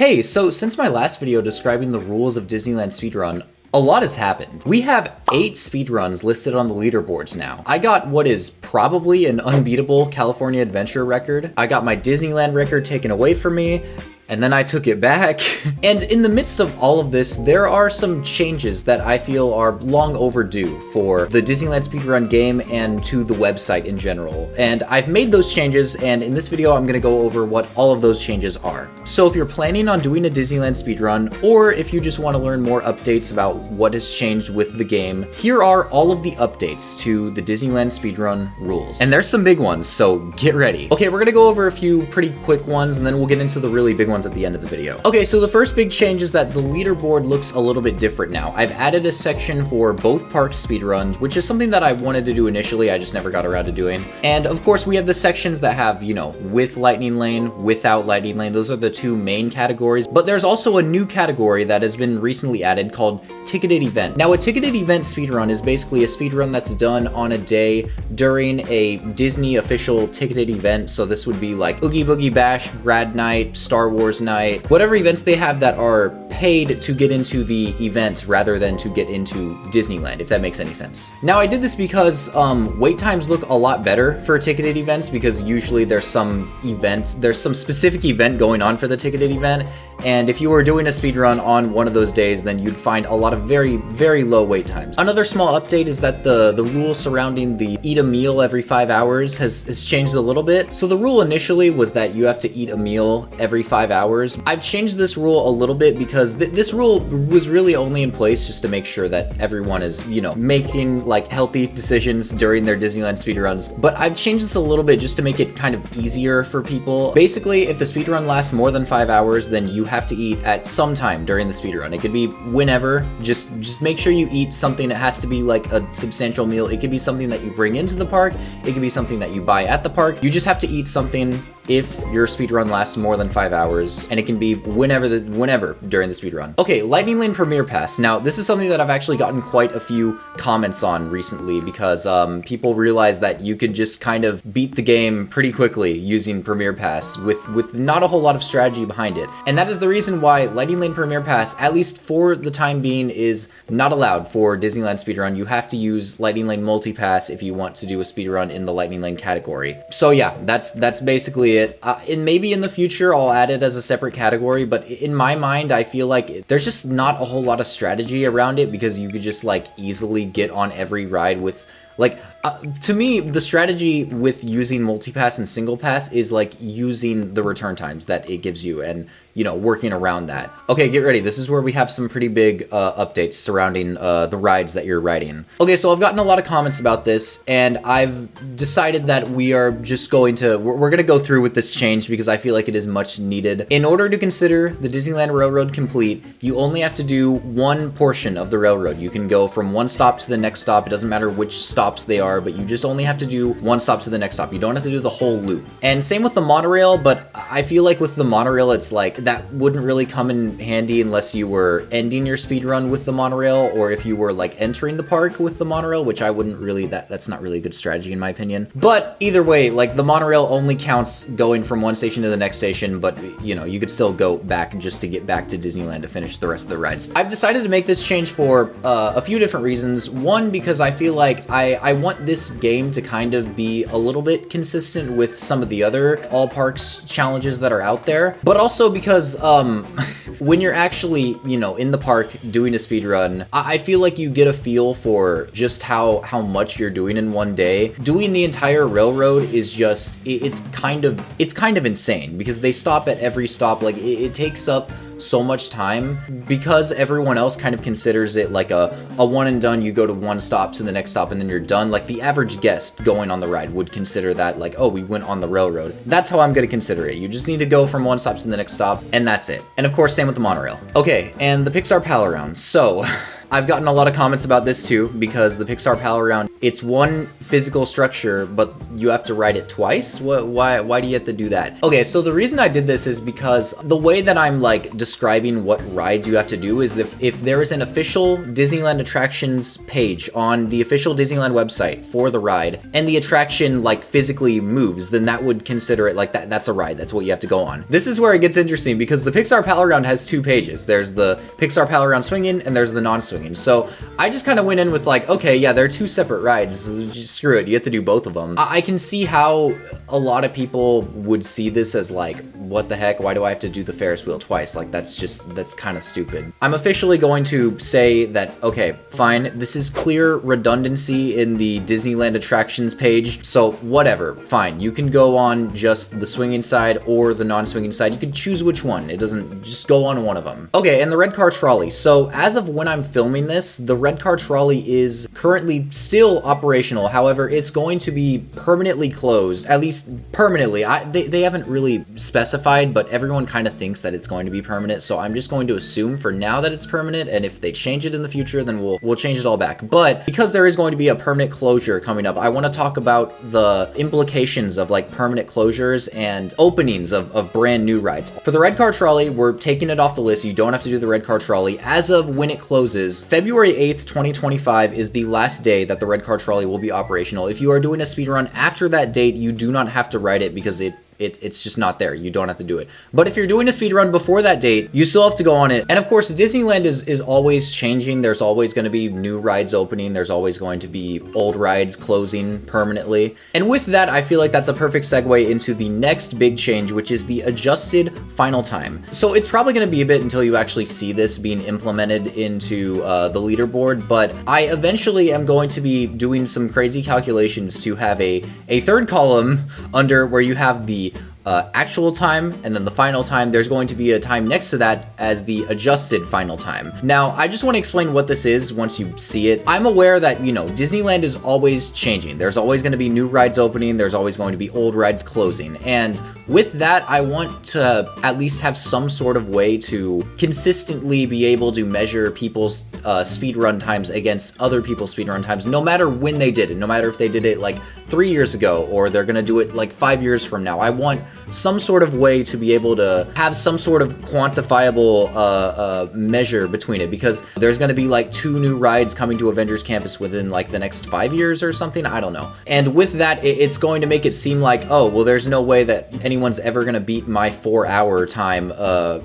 Hey, so since my last video describing the rules of Disneyland Speedrun, a lot has happened. We have 8 speedruns listed on the leaderboards now. I got what is probably an unbeatable California Adventure record. I got my Disneyland record taken away from me, and then I took it back. And in the midst of all of this, there are some changes that I feel are long overdue for the Disneyland Speedrun game and to the website in general. And I've made those changes, and in this video, I'm gonna go over what all of those changes are. So if you're planning on doing a Disneyland speedrun, or if you just wanna learn more updates about what has changed with the game, here are all of the updates to the Disneyland speedrun rules. And there's some big ones, so get ready. Okay, we're gonna go over a few pretty quick ones, and then we'll get into the really big ones at the end of the video. Okay, so the first big change is that the leaderboard looks a little bit different now. I've added a section for both parks speedruns, which is something that I wanted to do initially, I just never got around to doing. And of course, we have the sections that have, you know, with Lightning Lane, without Lightning Lane. Those are the two main categories. But there's also a new category that has been recently added called Ticketed Event. Now, a ticketed event speedrun is basically a speedrun that's done on a day during a Disney official ticketed event. So this would be like Oogie Boogie Bash, Grad Night, Star Wars Night, whatever events they have that are paid to get into the event rather than to get into Disneyland, if that makes any sense. Now, I did this because wait times look a lot better for ticketed events because usually there's some specific event going on for the ticketed event. And if you were doing a speedrun on one of those days, then you'd find a lot of very, very low wait times. Another small update is that the rule surrounding the eat a meal every 5 hours has changed a little bit. So the rule initially was that you have to eat a meal every 5 hours. I've changed this rule a little bit because this rule was really only in place just to make sure that everyone is, you know, making like healthy decisions during their Disneyland speedruns. But I've changed this a little bit just to make it kind of easier for people. Basically, if the speedrun lasts more than 5 hours, then you have to eat at some time during the speedrun. It could be whenever, just make sure you eat something. That has to be like a substantial meal. It could be something that you bring into the park. It could be something that you buy at the park. You just have to eat something if your speedrun lasts more than 5 hours, and it can be whenever during the speedrun. Okay, Lightning Lane Premier Pass. Now, this is something that I've actually gotten quite a few comments on recently because people realize that you can just kind of beat the game pretty quickly using Premier Pass with not a whole lot of strategy behind it. And that is the reason why Lightning Lane Premier Pass, at least for the time being, is not allowed for Disneyland Speedrun. You have to use Lightning Lane Multipass if you want to do a speedrun in the Lightning Lane category. So yeah, that's basically it. And maybe in the future I'll add it as a separate category, but in my mind I feel like there's just not a whole lot of strategy around it because you could just like easily get on every ride with like to me, the strategy with using multipass and single pass is like using the return times that it gives you and, you know, working around that. Okay, get ready. This is where we have some pretty big updates surrounding the rides that you're riding. Okay, so I've gotten a lot of comments about this, and I've decided that we are just going to, we're going to go through with this change because I feel like it is much needed. In order to consider the Disneyland Railroad complete, you only have to do one portion of the railroad. You can go from one stop to the next stop. It doesn't matter which stops they are, but you just only have to do one stop to the next stop. You don't have to do the whole loop. And same with the monorail, but I feel like with the monorail, it's like that wouldn't really come in handy unless you were ending your speed run with the monorail, or if you were like entering the park with the monorail, which I wouldn't really, that's not really a good strategy in my opinion. But either way, like the monorail only counts going from one station to the next station, but you know, you could still go back just to get back to Disneyland to finish the rest of the rides. I've decided to make this change for a few different reasons. One, because I feel like I want this game to kind of be a little bit consistent with some of the other all parks challenges that are out there, but also because when you're actually, you know, in the park doing a speed run, I feel like you get a feel for just how much you're doing in one day. Doing the entire railroad is just, it's kind of insane because they stop at every stop. Like it takes up so much time because everyone else kind of considers it like a one and done. You go to one stop to the next stop and then you're done. Like the average guest going on the ride would consider that like, oh, we went on the railroad. That's how I'm going to consider it. You just need to go from one stop to the next stop and that's it. And of course, same with the monorail. Okay, and the Pixar-Pal-a-Round. So I've gotten a lot of comments about this too, because the Pixar-Pal-a-Round, it's one physical structure, but you have to ride it twice? Why do you have to do that? Okay, so the reason I did this is because the way that I'm like describing what rides you have to do is if there is an official Disneyland attractions page on the official Disneyland website for the ride, and the attraction like physically moves, then that would consider it like that's a ride. That's what you have to go on. This is where it gets interesting because the Pixar-Pal-a-Round has two pages. There's the Pixar-Pal-a-Round swinging and there's the non-swinging. So I just kind of went in with like, okay, yeah, they're two separate rides. Just screw it. You have to do both of them. I can see how a lot of people would see this as like, what the heck? Why do I have to do the Ferris wheel twice? Like that's kind of stupid. I'm officially going to say that, okay, fine. This is clear redundancy in the Disneyland attractions page. So whatever, fine. You can go on just the swinging side or the non-swinging side. You can choose which one. It doesn't, just go on one of them. Okay, and the red car trolley. So as of when I'm filming this, the red car trolley is currently still operational. However, it's going to be permanently closed, at least permanently. They haven't really specified, but everyone kind of thinks that it's going to be permanent. So I'm just going to assume for now that it's permanent. And if they change it in the future, then we'll change it all back. But because there is going to be a permanent closure coming up, I want to talk about the implications of like permanent closures and openings of brand new rides. For the red car trolley, we're taking it off the list. You don't have to do the red car trolley. As of when it closes, February 8th, 2025 is the last day that the red car trolley will be operational. If you are doing a speed run after that date, you do not have to ride it because it's just not there. You don't have to do it. But if you're doing a speed run before that date, you still have to go on it. And of course, Disneyland is always changing. There's always going to be new rides opening. There's always going to be old rides closing permanently. And with that, I feel like that's a perfect segue into the next big change, which is the adjusted final time. So it's probably going to be a bit until you actually see this being implemented into the leaderboard, but I eventually am going to be doing some crazy calculations to have a third column under where you have the actual time and then the final time. There's going to be a time next to that as the adjusted final time. Now, I just want to explain what this is once you see it. I'm aware that, you know, Disneyland is always changing. There's always going to be new rides opening. There's always going to be old rides closing. And with that, I want to at least have some sort of way to consistently be able to measure people's speed run times against other people's speed run times, no matter when they did it, no matter if they did it like 3 years ago or they're gonna do it like 5 years from now. I want some sort of way to be able to have some sort of quantifiable measure between it, because there's gonna be like 2 new rides coming to Avengers Campus within like the next 5 years or something. I don't know. And with that, it's going to make it seem like, oh, well, there's no way that anyone's ever gonna beat my 4-hour time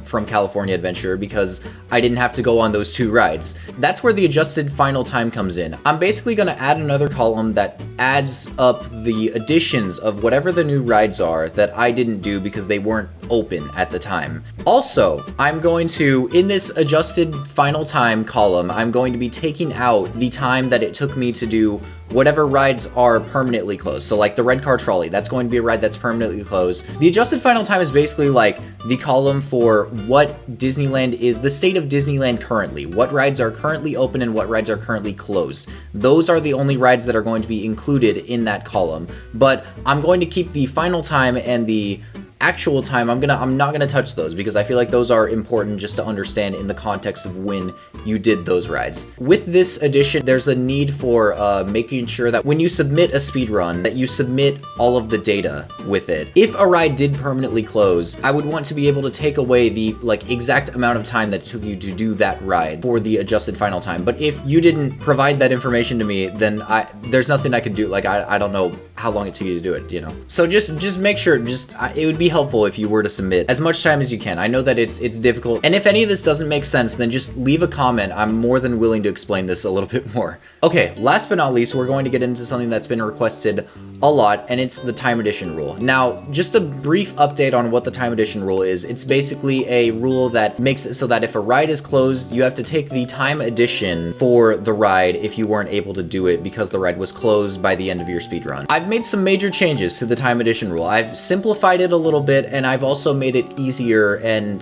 from California Adventure because I didn't have to go on those 2 rides. That's where the adjusted final time comes in. I'm basically gonna add another column that adds up the additions of whatever the new rides are that I didn't do because they weren't open at the time. Also, I'm going to, in this adjusted final time column, I'm going to be taking out the time that it took me to do whatever rides are permanently closed. So like the red car trolley, that's going to be a ride that's permanently closed. The adjusted final time is basically like the column for what Disneyland is, the state of Disneyland currently. What rides are currently open and what rides are currently closed. Those are the only rides that are going to be included in that column. But I'm going to keep the final time and the actual time. I'm not gonna touch those because I feel like those are important just to understand in the context of when you did those rides. With this addition, there's a need for making sure that when you submit a speed run, that you submit all of the data with it. If a ride did permanently close, I would want to be able to take away the like exact amount of time that it took you to do that ride for the adjusted final time. But if you didn't provide that information to me, then there's nothing I could do. Like I don't know how long it took you to do it, you know? So just make sure, it would be helpful if you were to submit as much time as you can. I know that it's difficult, and if any of this doesn't make sense, then just leave a comment. I'm more than willing to explain this a little bit more. Okay, last but not least, we're going to get into something that's been requested a lot, and it's the time addition rule. Now, just a brief update on what the time addition rule is. It's basically a rule that makes it so that if a ride is closed, you have to take the time addition for the ride if you weren't able to do it because the ride was closed by the end of your speed run. I've made some major changes to the time addition rule. I've simplified it a little bit, and I've also made it easier and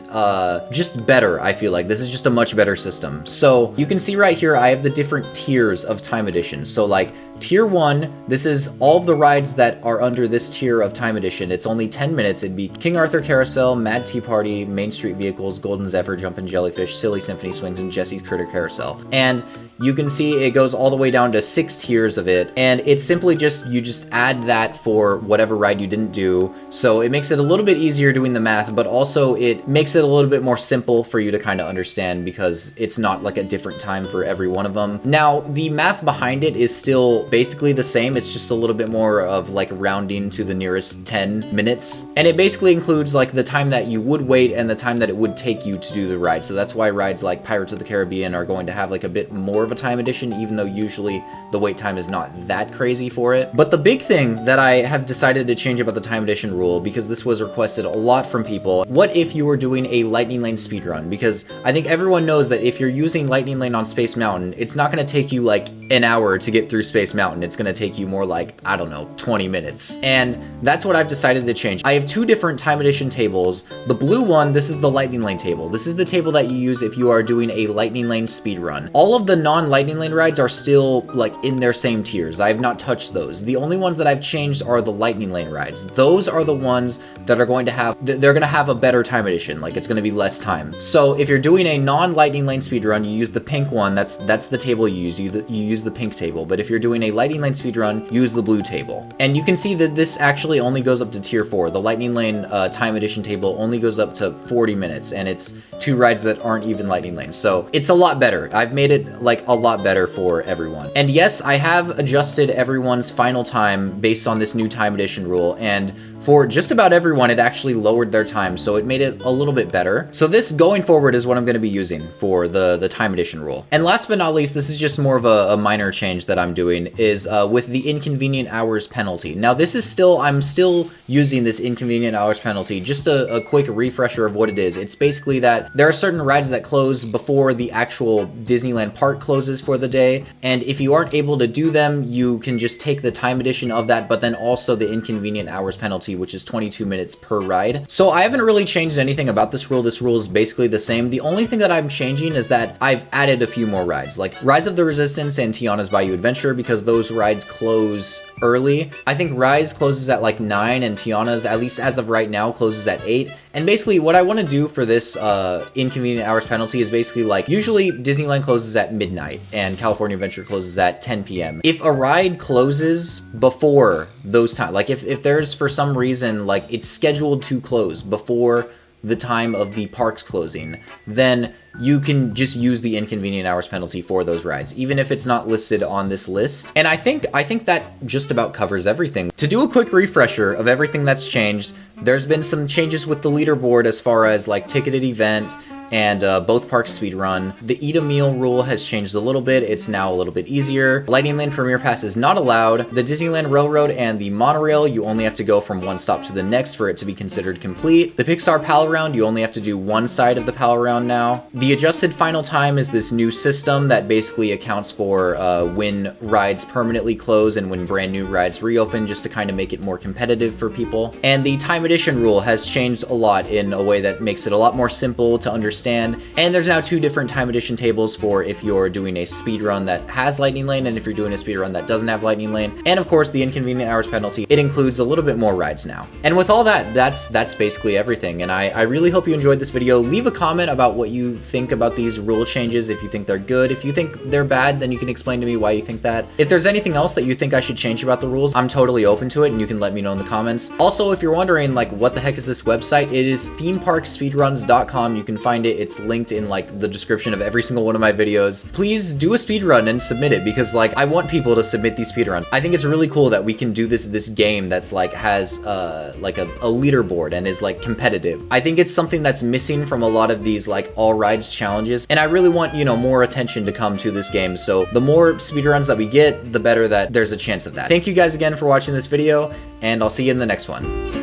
just better. I feel like this is just a much better system. So you can see right here, I have the different tiers of time addition. So like Tier 1, this is all of the rides that are under this tier of Time Edition. It's only 10 minutes. It'd be King Arthur Carousel, Mad Tea Party, Main Street Vehicles, Golden Zephyr, Jumpin' Jellyfish, Silly Symphony Swings, and Jesse's Critter Carousel. And you can see it goes all the way down to 6 tiers of it, and it's simply just, you just add that for whatever ride you didn't do. So it makes it a little bit easier doing the math, but also it makes it a little bit more simple for you to kind of understand because it's not like a different time for every one of them. Now, the math behind it is still basically the same. It's just a little bit more of like rounding to the nearest 10 minutes. And it basically includes like the time that you would wait and the time that it would take you to do the ride. So that's why rides like Pirates of the Caribbean are going to have like a bit more of a Time Edition, even though usually the wait time is not that crazy for it. But the big thing that I have decided to change about the Time Edition rule, because this was requested a lot from people, what if you were doing a Lightning Lane speedrun? Because I think everyone knows that if you're using Lightning Lane on Space Mountain, it's not going to take you like an hour to get through Space Mountain. It's going to take you more like, I don't know, 20 minutes. And that's what I've decided to change. I have 2 different Time Edition tables. The blue one, this is the Lightning Lane table. This is the table that you use if you are doing a Lightning Lane speedrun. All of the non-Lightning Lane rides are still like in their same tiers. I have not touched those. The only ones that I've changed are the Lightning Lane rides. Those are the ones that are going to have, they're going to have a better Time Edition. Like, it's going to be less time. So if you're doing a non-Lightning Lane speedrun, you use the pink one. That's the table you use. You use the pink table. But if you're doing a Lightning Lane speedrun, use the blue table. And you can see that this actually only goes up to tier 4. The Lightning Lane Time Edition table only goes up to 40 minutes, and it's 2 rides that aren't even Lightning Lanes. So it's a lot better. I've made it like a lot better for everyone. And yes, I have adjusted everyone's final time based on this new Time Edition rule, and for just about everyone, it actually lowered their time, so it made it a little bit better. So this, going forward, is what I'm going to be using for the Time Edition rule. And last but not least, this is just more of a minor change that I'm doing, is with the Inconvenient Hours penalty. Now, this is still, I'm still using this Inconvenient Hours penalty. Just a quick refresher of what it is. It's basically that there are certain rides that close before the actual Disneyland park closes for the day, and if you aren't able to do them, you can just take the Time Edition of that, but then also the Inconvenient Hours penalty, which is 22 minutes per ride. So I haven't really changed anything about this rule. This rule is basically the same. The only thing that I'm changing is that I've added a few more rides, like Rise of the Resistance and Tiana's Bayou Adventure, because those rides close early. I think Rise closes at like 9 and Tiana's, at least as of right now, closes at 8. And basically what I want to do for this Inconvenient Hours penalty is basically like, usually Disneyland closes at midnight and California Adventure closes at 10 p.m. If a ride closes before those times, like if there's for some reason like it's scheduled to close before the time of the park's closing, then you can just use the Inconvenient Hours penalty for those rides, even if it's not listed on this list. And I think that just about covers everything. To do a quick refresher of everything that's changed, there's been some changes with the leaderboard as far as like ticketed event and both parks speedrun. The eat a meal rule has changed a little bit. It's now a little bit easier. Lightning Lane Premier Pass is not allowed. The Disneyland Railroad and the monorail, you only have to go from one stop to the next for it to be considered complete. The Pixar-Pal-a-Round, you only have to do one side of the Pal-a-Round now. The adjusted final time is this new system that basically accounts for when rides permanently close and when brand new rides reopen, just to kind of make it more competitive for people. And the Time Edition rule has changed a lot in a way that makes it a lot more simple to understand. And there's now 2 different Time Edition tables for if you're doing a speedrun that has Lightning Lane and if you're doing a speedrun that doesn't have Lightning Lane. And of course, the Inconvenient Hours penalty, it includes a little bit more rides now. And with all that, that's basically everything. And I really hope you enjoyed this video. Leave a comment about what you think about these rule changes, if you think they're good. If you think they're bad, then you can explain to me why you think that. If there's anything else that you think I should change about the rules, I'm totally open to it, and you can let me know in the comments. Also, if you're wondering, like, what the heck is this website? It is themeparkspeedruns.com. You can find it. It's linked in like the description of every single one of my videos. Please do a speedrun and submit it, because like I want people to submit these speedruns. I think it's really cool that we can do this game that's like has like a leaderboard and is like competitive. I think it's something that's missing from a lot of these like all rides challenges, and I really want, you know, more attention to come to this game. So the more speedruns that we get, the better that there's a chance of that. Thank you guys again for watching this video, and I'll see you in the next one.